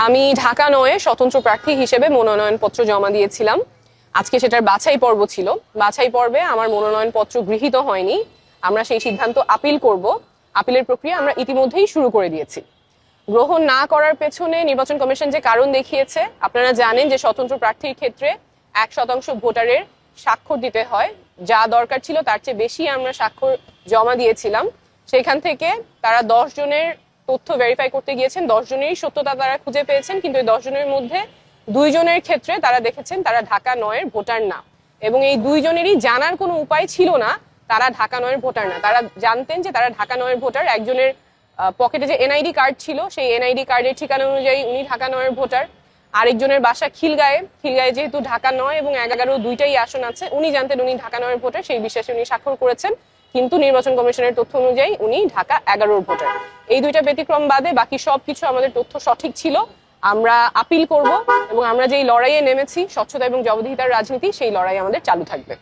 আমি ঢাকা ৯-এ স্বতন্ত্র প্রার্থী হিসেবে মনোনয়নপত্র জমা দিয়েছিলাম। আজকে সেটার বাছাই পর্ব ছিল। বাছাই পর্বে আমার মনোনয়নপত্র গৃহীত হয়নি। আমরা সেই সিদ্ধান্ত আপিল করব। আপিলের প্রক্রিয়া আমরা ইতিমধ্যেই শুরু করে দিয়েছি। গ্রহণ না করার পেছনে নির্বাচন কমিশন যে কারণ দেখিয়েছে, আপনারা জানেন যে স্বতন্ত্র প্রার্থীর ক্ষেত্রে 1% ভোটারের স্বাক্ষর দিতে হয়। যা দরকার ছিল তার চেয়ে বেশি আমরা স্বাক্ষর জমা দিয়েছিলাম। সেখান থেকে তারা 10 জনের তথ্য ভেরিফাই করতে গিয়েছেন, 10 জনেরই সত্যতা তারা খুঁজে পেয়েছেন, কিন্তু এই 10 জনের মধ্যে 2 জনের ক্ষেত্রে তারা দেখেছেন তারা ঢাকা 9-এর ভোটার না, এবং এই 2 জনেরই জানার কোনো উপায় ছিল না তারা ঢাকা 9-এর ভোটার না। তারা জানতেন যে তারা ঢাকা 9-এর ভোটার। একজনের পকেটে যে এনআইডি কার্ড ছিল, সেই এনআইডি কার্ডের ঠিকানা অনুযায়ী উনি ঢাকা 9-এর ভোটার। আরেকজনের বাসা খিলগাঁয়ে যেহেতু ঢাকা 9 এবং 11 দুইটাই আসন আছে, উনি জানতেন উনি ঢাকা 9-এর ভোটার, সেই বিশ্বাসে উনি স্বাক্ষর করেছেন, কিন্তু নির্বাচন কমিশনের তথ্য অনুযায়ী উনি ঢাকা 11-র ভোটার। এই দুইটা ব্যতিক্রম বাদে বাকি সবকিছু আমাদের তথ্য সঠিক ছিল। আমরা আপিল করব এবং আমরা যেই লড়াইয়ে নেমেছি, স্বচ্ছতা এবং জবাবদিহিতার রাজনীতি, সেই লড়াই আমাদের চালু থাকবে।